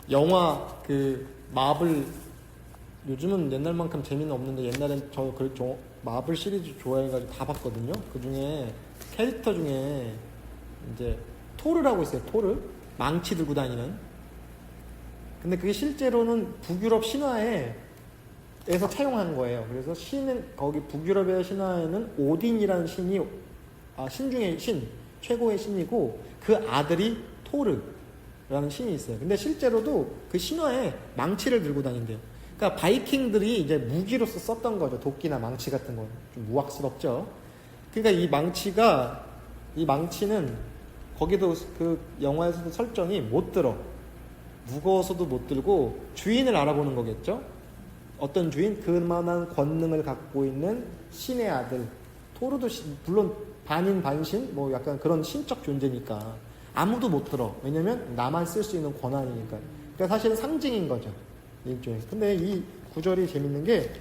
영화 그 마블 요즘은 옛날만큼 재미는 없는데 옛날엔 저 마블 시리즈 좋아해가지고 다 봤거든요. 그 중에 캐릭터 중에 이제 토르라고 있어요. 토르 망치 들고 다니는. 근데 그게 실제로는 북유럽 신화에서 차용한 거예요. 그래서 신은 거기 북유럽의 신화에는 오딘이라는 신이 신 중에 최고의 신이고 그 아들이 토르라는 신이 있어요. 근데 실제로도 그 신화에 망치를 들고 다닌대요. 그러니까 바이킹들이 이제 무기로서 썼던 거죠. 도끼나 망치 같은 거. 좀 우악스럽죠. 그러니까 이 망치는 거기도 그 영화에서도 설정이 못 들어. 무거워서도 못 들고 주인을 알아보는 거겠죠. 어떤 주인? 그만한 권능을 갖고 있는 신의 아들. 토르도 물론 반인 반신 뭐 약간 그런 신적 존재니까 아무도 못 들어. 왜냐면 나만 쓸 수 있는 권한이니까. 그러니까 사실은 상징인 거죠. 일종의. 근데 이 구절이 재밌는 게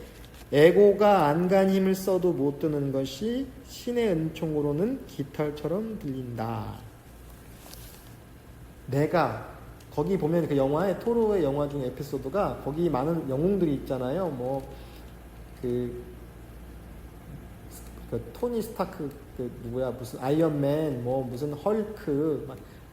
에고가 안간 힘을 써도 못 드는 것이 신의 은총으로는 깃털처럼 들린다. 내가 거기 보면 그 영화에 토르의 영화 중 에피소드가 거기 많은 영웅들이 있잖아요. 그 토니 스타크 누구야 무슨 아이언맨 무슨 헐크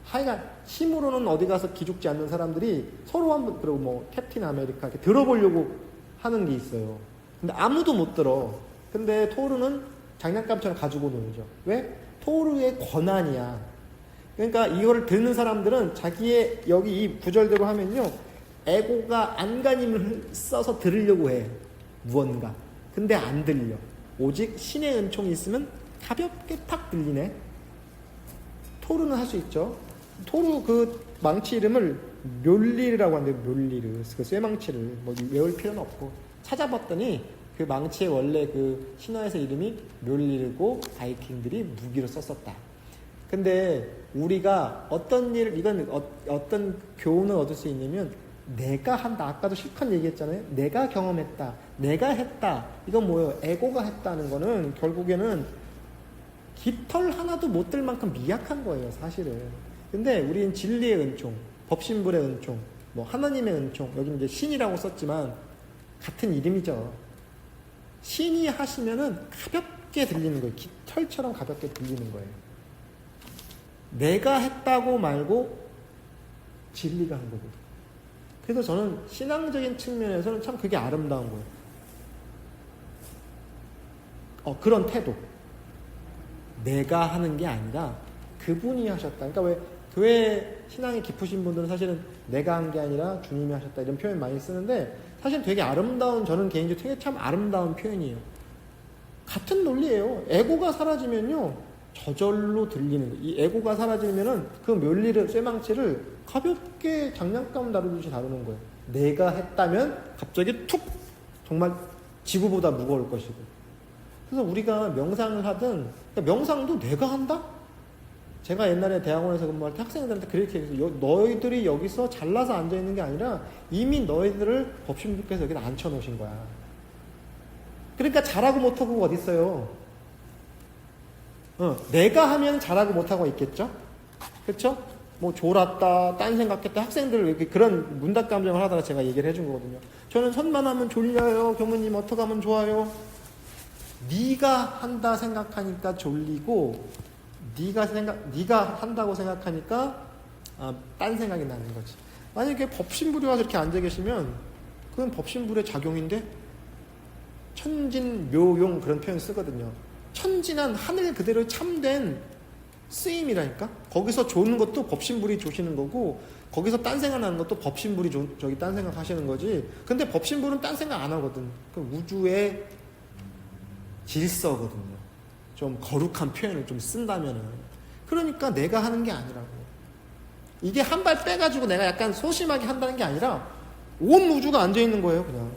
하여간 힘으로는 어디 가서 기죽지 않는 사람들이 서로 한번 그리고 캡틴 아메리카 이렇게 들어보려고 하는 게 있어요. 근데 아무도 못 들어. 근데 토르는 장난감처럼 가지고 놀죠. 왜? 토르의 권한이야. 그러니까 이거를 듣는 사람들은 자기의 여기 이 구절대로 하면요 에고가 안간힘을 써서 들으려고 해. 무언가. 근데 안 들려. 오직 신의 은총이 있으면 가볍게 탁 들리네. 토르는 할 수 있죠. 토르 그 망치 이름을 묠리르라고 하는데 묠리르 그 쇠망치를 외울 필요는 없고 찾아봤더니 그 망치의 원래 그 신화에서 이름이 묠리르고 바이킹들이 무기로 썼었다. 근데 우리가 이건 어떤 교훈을 얻을 수 있냐면 내가 한다. 아까도 실컷 얘기했잖아요. 내가 경험했다. 내가 했다. 이건 뭐예요? 에고가 했다는 거는 결국에는 깃털 하나도 못 들 만큼 미약한 거예요. 사실은. 근데 우리는 진리의 은총, 법신불의 은총, 하나님의 은총, 여기 이제 신이라고 썼지만 같은 이름이죠. 신이 하시면은 가볍게 들리는 거예요. 깃털처럼 가볍게 들리는 거예요. 내가 했다고 말고 진리가 한 거거든요. 그래서 저는 신앙적인 측면에서는 참 그게 아름다운 거예요. 그런 태도. 내가 하는 게 아니라 그분이 하셨다. 그러니까 왜 교회 신앙이 깊으신 분들은 사실은 내가 한 게 아니라 주님이 하셨다 이런 표현 많이 쓰는데 사실 되게 아름다운 저는 개인적으로 되게 참 아름다운 표현이에요. 같은 논리예요. 에고가 사라지면요 저절로 들리는 거예요. 이 에고가 사라지면은 그 멸리를 쇠망치를 가볍게 장난감 다루듯이 다루는 거예요. 내가 했다면 갑자기 툭 정말 지구보다 무거울 것이고. 그래서 우리가 명상을 하든 명상도 내가 한다? 제가 옛날에 대학원에서 근무할 때 학생들한테 그렇게 얘기해서 너희들이 여기서 잘나서 앉아있는 게 아니라 이미 너희들을 법신부께서 여기다 앉혀놓으신 거야. 그러니까 잘하고 못하고 어디 있어요. 내가 하면 잘하고 못하고 있겠죠? 그렇죠? 졸았다, 딴 생각했다, 학생들 이렇게 그런 문답 감정을 하다가 제가 얘기를 해준 거거든요. 저는 선만하면 졸려요. 교무님 어떻게 하면 좋아요? 네가 한다 생각하니까 졸리고 네가 한다고 생각하니까 딴 생각이 나는 거지. 만약에 법신불이 와서 이렇게 앉아 계시면 그건 법신불의 작용인데 천진묘용 그런 표현 쓰거든요. 천진한 하늘 그대로 참된 쓰임이라니까. 거기서 조는 것도 법신불이 조시는 거고 거기서 딴 생각 나는 것도 법신불이 저기 딴 생각 하시는 거지. 근데 법신불은 딴 생각 안 하거든. 그 우주의 질서거든요. 좀 거룩한 표현을 좀 쓴다면은. 그러니까 내가 하는 게 아니라고. 이게 한 발 빼가지고 내가 약간 소심하게 한다는 게 아니라 온 우주가 앉아있는 거예요. 그냥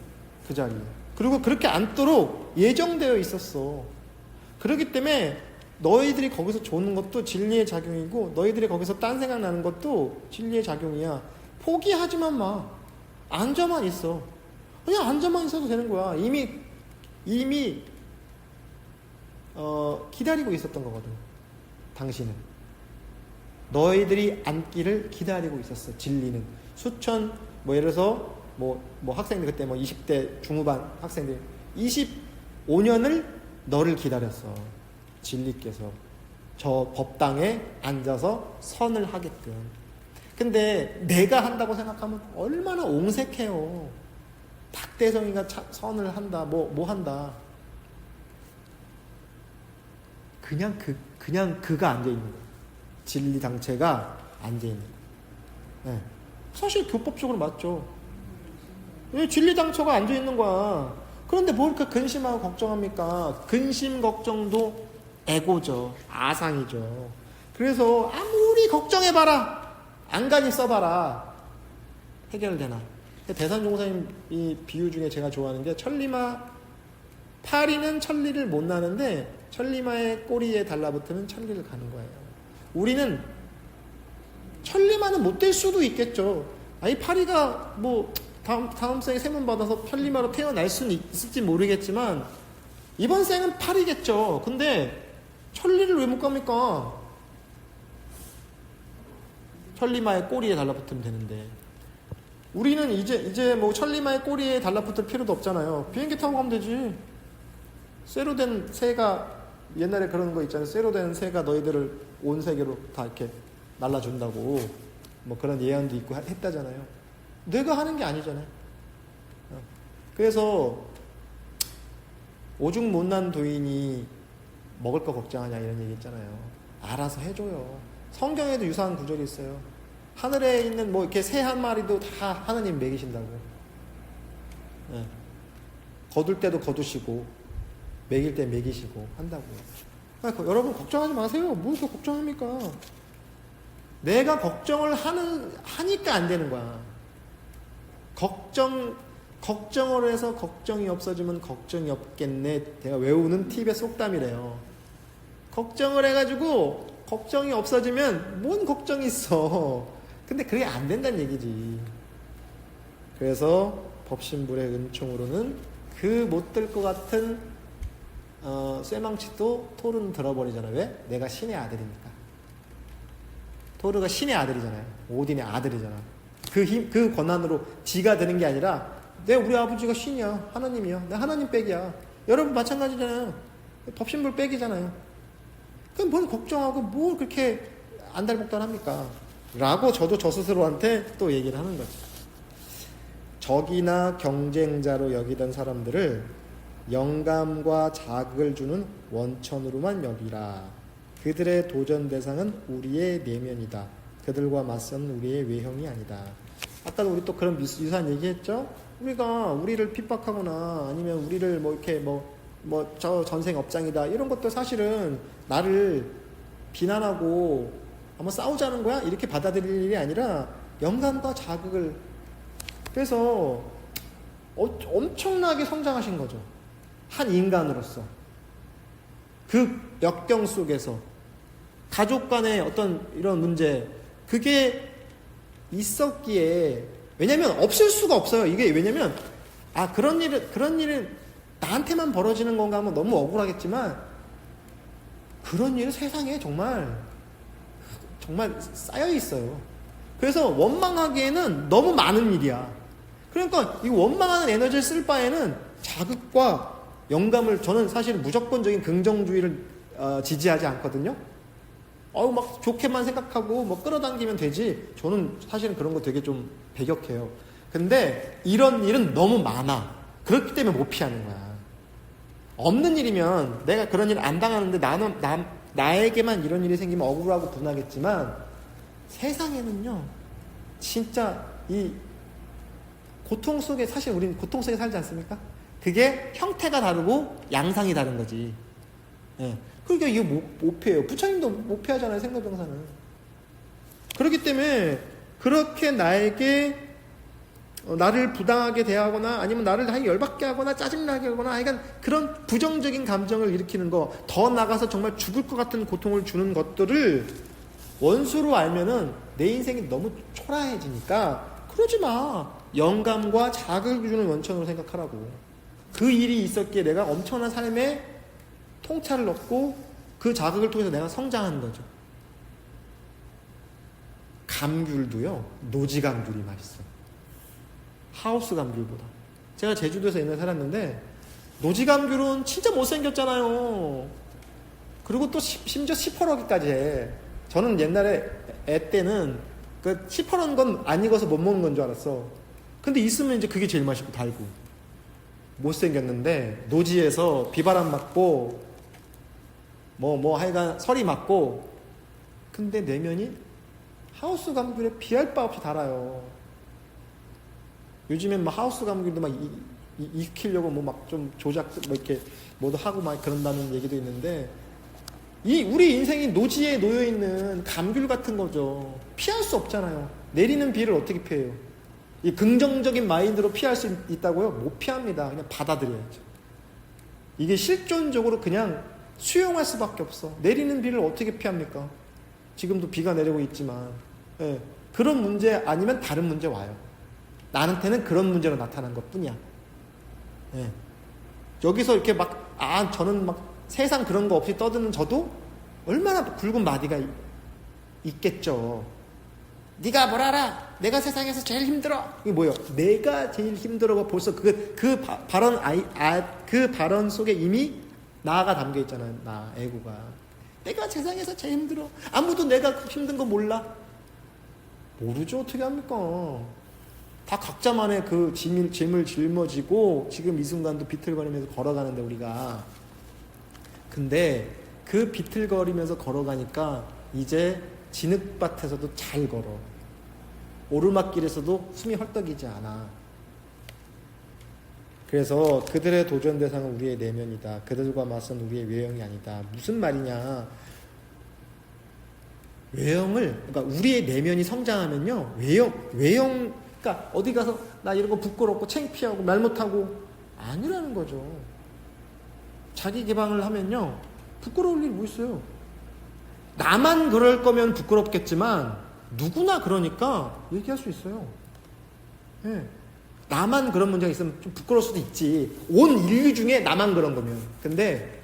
그 자리에. 그리고 그렇게 앉도록 예정되어 있었어. 그렇기 때문에 너희들이 거기서 조는 것도 진리의 작용이고 너희들이 거기서 딴 생각 나는 것도 진리의 작용이야. 포기하지만 마. 앉아만 있어. 그냥 앉아만 있어도 되는 거야. 이미 기다리고 있었던 거거든. 당신은. 너희들이 앉기를 기다리고 있었어. 진리는 수천 예를 들어서 학생들 그때 20대 중후반 학생들 25년을 너를 기다렸어. 진리께서 저 법당에 앉아서 선을 하게끔. 근데 내가 한다고 생각하면 얼마나 옹색해요. 박대성이가 선을 한다, 뭐 한다. 그냥 그가 앉아 있는 거야. 진리당체가 앉아 있는 거야. 네. 사실 교법적으로 맞죠. 진리당처가 앉아 있는 거야. 그런데 뭘 이렇게 근심하고 걱정합니까? 근심 걱정도 에고죠. 아상이죠. 그래서 아무리 걱정해봐라, 안간히 써봐라, 해결되나? 대산종사님 이 비유 중에 제가 좋아하는 게 파리는 천리를 못 나는데 천리마의 꼬리에 달라붙으면 천리를 가는 거예요. 우리는 천리마는 못 될 수도 있겠죠. 이 파리가 다음 생에 세문 받아서 천리마로 태어날 수는 있을지 모르겠지만 이번 생은 파리겠죠. 근데 천리를 왜 못 갑니까? 천리마의 꼬리에 달라붙으면 되는데 우리는 이제 천리마의 꼬리에 달라붙을 필요도 없잖아요. 비행기 타고 가면 되지. 쇠로 된 새가 옛날에 그런 거 있잖아요. 쇠로 된 새가 너희들을 온 세계로 다 이렇게 날라준다고 그런 예언도 있고 했다잖아요. 내가 하는 게 아니잖아요. 그래서 오죽 못난 도인이 먹을 거 걱정하냐 이런 얘기 있잖아요. 알아서 해줘요. 성경에도 유사한 구절이 있어요. 하늘에 있는 이렇게 새 한 마리도 다 하나님 먹이신다고. 네. 거둘 때도 거두시고 먹일 때 먹이시고 한다고요. 여러분 걱정하지 마세요. 뭘 이렇게 걱정합니까? 내가 걱정을 하니까 안 되는 거야. 걱정을 해서 걱정이 없어지면 걱정이 없겠네. 제가 외우는 팁의 속담이래요. 걱정을 해가지고 걱정이 없어지면 뭔 걱정이 있어. 근데 그게 안 된다는 얘기지. 그래서 법신불의 은총으로는 그 못 들 것 같은 쇠망치도 토르는 들어버리잖아. 왜? 내가 신의 아들이니까. 토르가 신의 아들이잖아요. 오딘의 아들이잖아. 그 권한으로 지가 되는 게 아니라 우리 아버지가 신이야. 하나님이야. 내 하나님 백이야. 여러분 마찬가지잖아요. 법신불 백이잖아요. 그럼 뭘 걱정하고 뭘 그렇게 안달복달합니까? 라고 저도 저 스스로한테 또 얘기를 하는 거죠. 적이나 경쟁자로 여기던 사람들을 영감과 자극을 주는 원천으로만 여기라. 그들의 도전 대상은 우리의 내면이다. 그들과 맞서는 우리의 외형이 아니다. 아까도 우리 또 그런 유사한 얘기했죠? 우리를 핍박하거나 아니면 우리를 저 전생 업장이다 이런 것도 사실은 나를 비난하고 한번 싸우자는 거야? 이렇게 받아들일 일이 아니라 영감과 자극을. 그래서 엄청나게 성장하신 거죠. 한 인간으로서. 그 역경 속에서 가족 간의 어떤 이런 문제, 그게 있었기에, 왜냐면 없을 수가 없어요. 이게 왜냐면 그런 일은 나한테만 벌어지는 건가 하면 너무 억울하겠지만 그런 일은 세상에 정말 쌓여 있어요. 그래서 원망하기에는 너무 많은 일이야. 그러니까 이 원망하는 에너지를 쓸 바에는 자극과 영감을, 저는 사실 무조건적인 긍정주의를 지지하지 않거든요. 막 좋게만 생각하고 끌어당기면 되지. 저는 사실은 그런 거 되게 좀 배격해요. 근데 이런 일은 너무 많아. 그렇기 때문에 못 피하는 거야. 없는 일이면 내가 그런 일 안 당하는데 나에게만 이런 일이 생기면 억울하고 분하겠지만 세상에는요, 진짜 이 고통 속에, 사실 우리는 고통 속에 살지 않습니까? 그게 형태가 다르고 양상이 다른 거지. 예. 그러니까 이게 못 피해요. 부처님도 못 피하잖아요, 생로병사는. 그렇기 때문에 그렇게 나를 부당하게 대하거나 아니면 나를 열받게 하거나 짜증나게 하거나 하여간 그런 부정적인 감정을 일으키는 거, 더 나가서 정말 죽을 것 같은 고통을 주는 것들을 원수로 알면은 내 인생이 너무 초라해지니까 그러지 마. 영감과 자극을 주는 원천으로 생각하라고. 그 일이 있었기에 내가 엄청난 삶의 통찰을 얻고 그 자극을 통해서 내가 성장하는 거죠. 감귤도요, 노지 감귤이 맛있어. 하우스 감귤보다. 제가 제주도에서 옛날에 살았는데, 노지 감귤은 진짜 못생겼잖아요. 그리고 또 심지어 시퍼러기까지 해. 저는 옛날에 애 때는 그 시퍼런 건 안 익어서 못 먹는 건 줄 알았어. 근데 있으면 이제 그게 제일 맛있고 달고. 못생겼는데, 노지에서 비바람 맞고, 하여간 설이 맞고, 근데 내면이 하우스 감귤에 비할 바 없이 달아요. 요즘엔 막 하우스 감귤도 막 익히려고 막 좀 조작, 이렇게 뭐도 하고 막 그런다는 얘기도 있는데, 우리 인생이 노지에 놓여있는 감귤 같은 거죠. 피할 수 없잖아요. 내리는 비를 어떻게 피해요? 이 긍정적인 마인드로 피할 수 있다고요? 못 피합니다. 그냥 받아들여야죠. 이게 실존적으로 그냥 수용할 수밖에 없어. 내리는 비를 어떻게 피합니까? 지금도 비가 내리고 있지만, 예, 그런 문제 아니면 다른 문제 와요. 나한테는 그런 문제로 나타난 것 뿐이야. 예. 여기서 이렇게 저는 세상 그런 거 없이 떠드는 저도 얼마나 굵은 마디가 있겠죠. 네가 뭘 알아? 내가 세상에서 제일 힘들어. 이게 뭐예요? 내가 제일 힘들어가 벌써 그 발언 속에 이미 나가 담겨 있잖아요. 에고가. 내가 세상에서 제일 힘들어. 아무도 내가 힘든 거 몰라. 모르죠. 어떻게 합니까? 다 각자만의 그 짐을 짊어지고 지금 이 순간도 비틀거리면서 걸어가는데 우리가. 근데 그 비틀거리면서 걸어가니까 이제 진흙밭에서도 잘 걸어. 오르막길에서도 숨이 헐떡이지 않아. 그래서 그들의 도전 대상은 우리의 내면이다. 그들과 맞선 우리의 외형이 아니다. 무슨 말이냐? 그러니까 우리의 내면이 성장하면요, 외형, 그러니까 어디 가서 나 이런 거 부끄럽고 창피하고 말 못하고 아니라는 거죠. 자기 개방을 하면요, 부끄러울 일이 뭐 있어요? 나만 그럴 거면 부끄럽겠지만 누구나 그러니까 얘기할 수 있어요. 네. 나만 그런 문제가 있으면 좀 부끄러울 수도 있지. 온 인류 중에 나만 그런 거면. 근데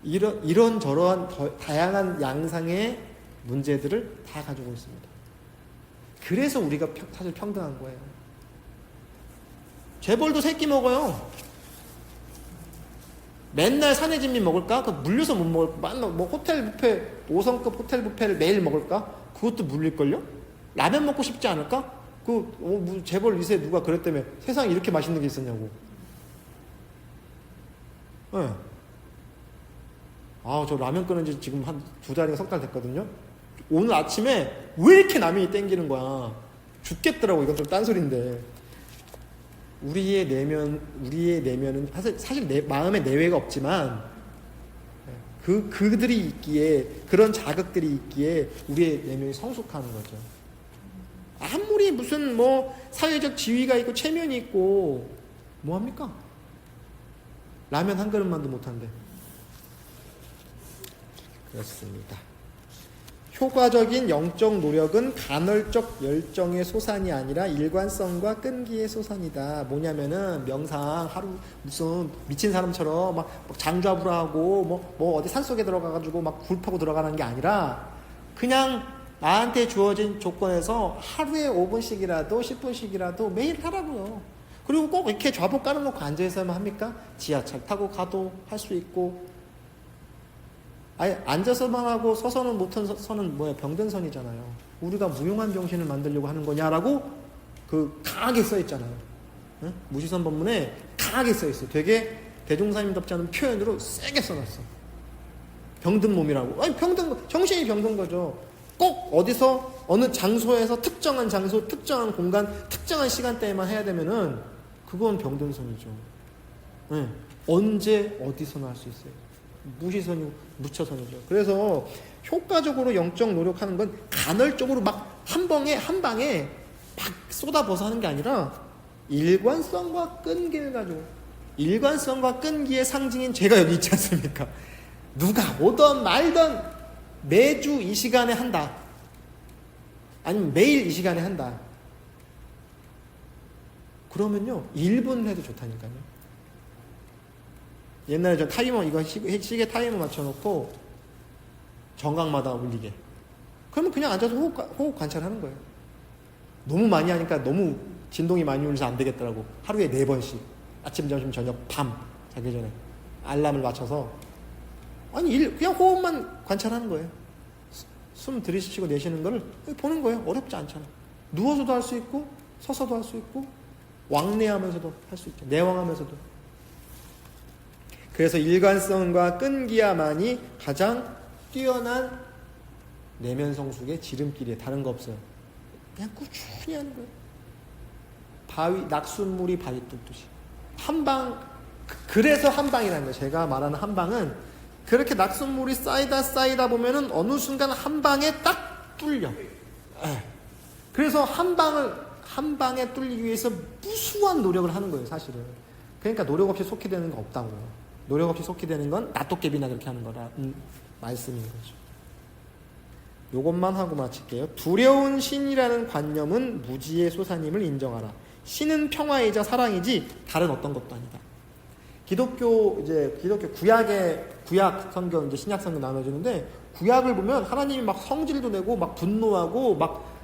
이런 저러한 다양한 양상의 문제들을 다 가지고 있습니다. 그래서 우리가 사실 평등한 거예요. 재벌도 새끼 먹어요. 맨날 사내진미 먹을까? 그 물려서 못 먹을까? 호텔 뷔페, 5성급 호텔 뷔페를 매일 먹을까? 그것도 물릴걸요? 라면 먹고 싶지 않을까? 재벌 2세 누가 그랬다며 세상에 이렇게 맛있는 게 있었냐고. 네. 저 라면 끓은 지 지금 한 2달인가 3달 됐거든요. 오늘 아침에 왜 이렇게 라면이 땡기는 거야? 죽겠더라고. 이건 좀 딴소리인데. 우리의 내면은 사실 내 마음에 내외가 없지만 그들이 있기에, 그런 자극들이 있기에 우리의 내면이 성숙하는 거죠. 아무리 무슨 사회적 지위가 있고 체면이 있고 뭐합니까? 라면 한 그릇만도 못한대. 그렇습니다. 효과적인 영적 노력은 간헐적 열정의 소산이 아니라 일관성과 끈기의 소산이다. 뭐냐면은 명상 하루 무슨 미친 사람처럼 막 장좌부라 하고 어디 산속에 들어가가지고 막 굴 파고 들어가는 게 아니라 그냥 나한테 주어진 조건에서 하루에 5분씩이라도 10분씩이라도 매일 하라고요. 그리고 꼭 이렇게 좌복 깔아놓고 앉아있어야만 합니까? 지하철 타고 가도 할 수 있고. 아예 앉아서만 하고 서서는 못한 선은 병든선이잖아요. 우리가 무용한 병신을 만들려고 하는 거냐라고 강하게 써있잖아요. 응? 무시선 법문에 강하게 써있어요. 되게 대종사님답지 않은 표현으로 세게 써놨어. 병든 몸이라고. 정신이 병든 거죠. 꼭 어디서 어느 장소에서 특정한 장소, 특정한 공간, 특정한 시간대에만 해야 되면은 그건 병든 선이죠. 네. 언제 어디서나 할 수 있어요. 무시선이고 무처선이죠. 그래서 효과적으로 영적 노력하는 건 간헐적으로 막 한 방에 막 쏟아부어서 하는 게 아니라 일관성과 끈기를 가지고, 일관성과 끈기의 상징인 제가 여기 있지 않습니까? 누가 오던 말던 매주 이 시간에 한다. 아니면 매일 이 시간에 한다. 그러면요 1분 해도 좋다니까요. 옛날에 이거 시계 타이머 맞춰놓고 정각마다 울리게. 그러면 그냥 앉아서 호흡 관찰하는 거예요. 너무 많이 하니까 너무 진동이 많이 울려서 안 되겠더라고. 하루에 4번씩 아침, 점심, 저녁, 밤 자기 전에 알람을 맞춰서 그냥 호흡만 관찰하는 거예요. 숨 들이쉬고 내쉬는 거를 보는 거예요. 어렵지 않잖아. 누워서도 할 수 있고 서서도 할 수 있고 왕래하면서도 할 수 있죠. 내왕하면서도. 그래서 일관성과 끈기야만이 가장 뛰어난 내면 성숙의 지름길이에요. 다른 거 없어요. 그냥 꾸준히 하는 거예요. 낙숫물이 바위 뚫듯이. 그래서 한방이라는 거예요. 제가 말하는 한방은 그렇게 낙숫물이 쌓이다 보면은 어느 순간 한 방에 딱 뚫려. 그래서 한 방에 뚫리기 위해서 무수한 노력을 하는 거예요, 사실은. 그러니까 노력 없이 속히 되는 거 없다고. 노력 없이 속히 되는 건 낫도깨비나 그렇게 하는 거라 말씀인 거죠. 요것만 하고 마칠게요. 두려운 신이라는 관념은 무지의 소사님을 인정하라. 신은 평화이자 사랑이지 다른 어떤 것도 아니다. 기독교 구약 성경, 이제 신약 성경 나눠지는데, 구약을 보면 하나님이 막 성질도 내고 막 분노하고 막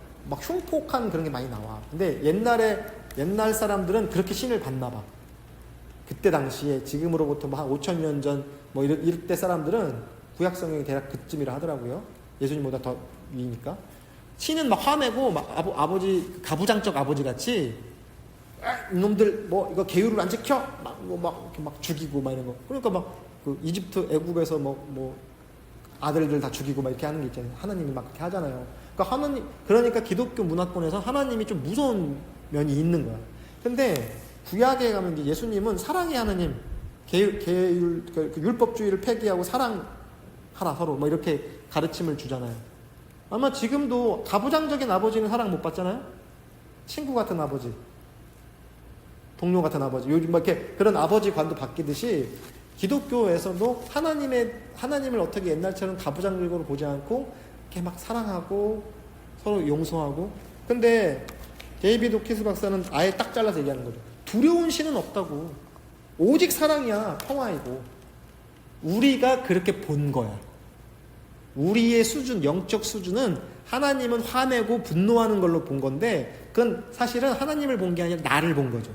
흉폭한 그런 게 많이 나와. 근데 옛날 사람들은 그렇게 신을 봤나 봐. 그때 당시에 지금으로부터 한 5,000년 전 이럴 때 사람들은 구약 성경이 대략 그쯤이라 하더라고요. 예수님보다 더 위니까. 신은 막 화내고 막 아버지 가부장적 아버지 같이 이놈들 이거 계율을 안 지켜 막 죽이고 막 이런 거. 그러니까 그 이집트 애국에서 아들들 다 죽이고 막 이렇게 하는 게 있잖아요. 하나님이 막 그렇게 하잖아요. 그러니까 기독교 문화권에서 하나님이 좀 무서운 면이 있는 거야. 근데 구약에 가면 이제 예수님은 사랑의 하나님, 율법주의를 폐기하고 사랑하라 서로 이렇게 가르침을 주잖아요. 아마 지금도 가부장적인 아버지는 사랑 못 받잖아요. 친구 같은 아버지, 동료 같은 아버지, 요즘 이렇게 그런 아버지 관도 바뀌듯이 기독교에서도 하나님을 어떻게 옛날처럼 가부장적으로 보지 않고 이렇게 막 사랑하고 서로 용서하고. 근데 데이비드 호키스 박사는 아예 딱 잘라서 얘기하는 거죠. 두려운 신은 없다고. 오직 사랑이야. 평화이고. 우리가 그렇게 본 거야. 우리의 수준, 영적 수준은 하나님은 화내고 분노하는 걸로 본 건데, 그건 사실은 하나님을 본 게 아니라 나를 본 거죠.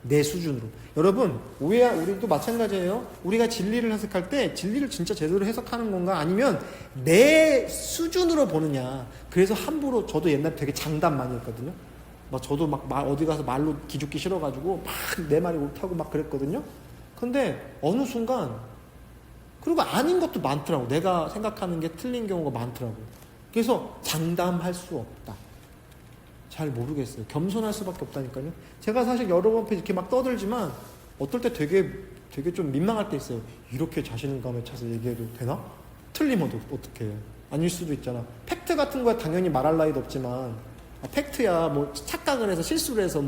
내 수준으로. 여러분, 우리도 마찬가지예요. 우리가 진리를 해석할 때 진리를 진짜 제대로 해석하는 건가, 아니면 내 수준으로 보느냐. 그래서 함부로, 저도 옛날에 되게 장담 많이 했거든요. 저도 어디 가서 말로 기죽기 싫어가지고 내 말이 옳다고 그랬거든요. 근데 어느 순간, 그리고 아닌 것도 많더라고. 내가 생각하는 게 틀린 경우가 많더라고. 그래서 장담할 수 없다. 잘 모르겠어요. 겸손할 수밖에 없다니까요. 제가 사실 여러 번 이렇게 떠들지만 어떨 때 되게 좀 민망할 때 있어요. 이렇게 자신감에 차서 얘기해도 되나? 틀리면 어떡해. 아닐 수도 있잖아. 팩트 같은 거야 당연히 말할 나위도 없지만, 팩트야 착각을 해서 실수를 해서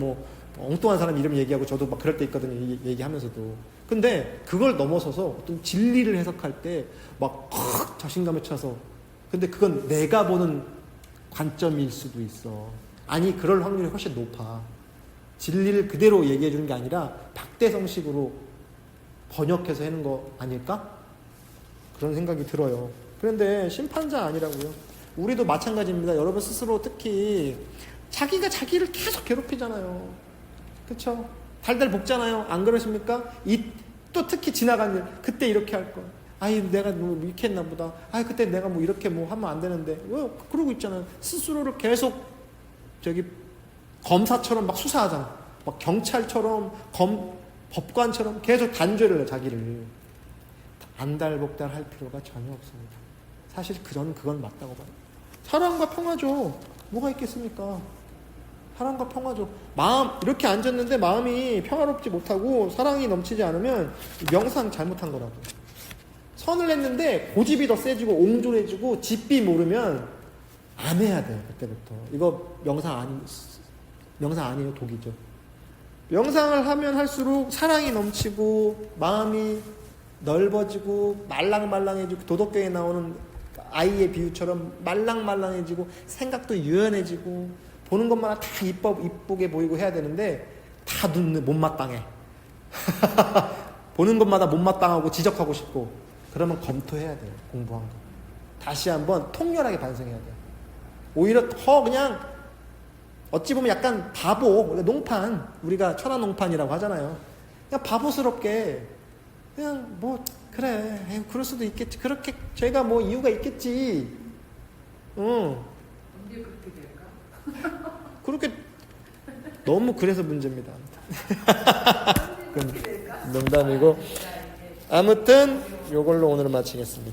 엉뚱한 사람 이름 얘기하고 저도 그럴 때 있거든요. 얘기하면서도. 근데 그걸 넘어서서 어떤 진리를 해석할 때 자신감에 차서, 근데 그건 내가 보는 관점일 수도 있어. 아니, 그럴 확률이 훨씬 높아. 진리를 그대로 얘기해 주는 게 아니라 박대성식으로 번역해서 하는 거 아닐까? 그런 생각이 들어요. 그런데 심판자 아니라고요. 우리도 마찬가지입니다. 여러분 스스로 특히 자기가 자기를 계속 괴롭히잖아요. 그쵸? 달달 볶잖아요. 안 그러십니까? 또 특히 지나간 일, 그때 이렇게 할 걸. 내가 이렇게 했나 보다. 그때 내가 이렇게 하면 안 되는데. 왜 그러고 있잖아요. 스스로를 계속 검사처럼 수사하잖아. 경찰처럼, 법관처럼 계속 단죄를 해, 자기를. 안달복달 할 필요가 전혀 없습니다. 사실 그건 맞다고 봐요. 사랑과 평화죠. 뭐가 있겠습니까? 사랑과 평화죠. 이렇게 앉았는데 마음이 평화롭지 못하고 사랑이 넘치지 않으면 명상 잘못한 거라고. 선을 했는데 고집이 더 세지고 옹졸해지고 집비 모르면 안 해야 돼요. 그때부터. 이거 명상 아니에요. 독이죠. 명상을 하면 할수록 사랑이 넘치고 마음이 넓어지고 말랑말랑해지고, 도덕경에 나오는 아이의 비유처럼 말랑말랑해지고 생각도 유연해지고 보는 것마다 다 이쁘게 보이고 해야 되는데 다 못마땅해. 보는 것마다 못마땅하고 지적하고 싶고. 그러면 검토해야 돼요. 공부한 거. 다시 한번 통렬하게 반성해야 돼요. 오히려 더 그냥 어찌 보면 약간 바보, 농판, 우리가 천하 농판이라고 하잖아요. 그냥 바보스럽게 그냥 뭐 그래, 에이, 그럴 수도 있겠지. 그렇게 제가 뭐 이유가 있겠지. 언제 그렇게 될까? 그렇게 너무 그래서 문제입니다. 언제 그렇게 될까? 농담이고 아무튼 요걸로 오늘 마치겠습니다.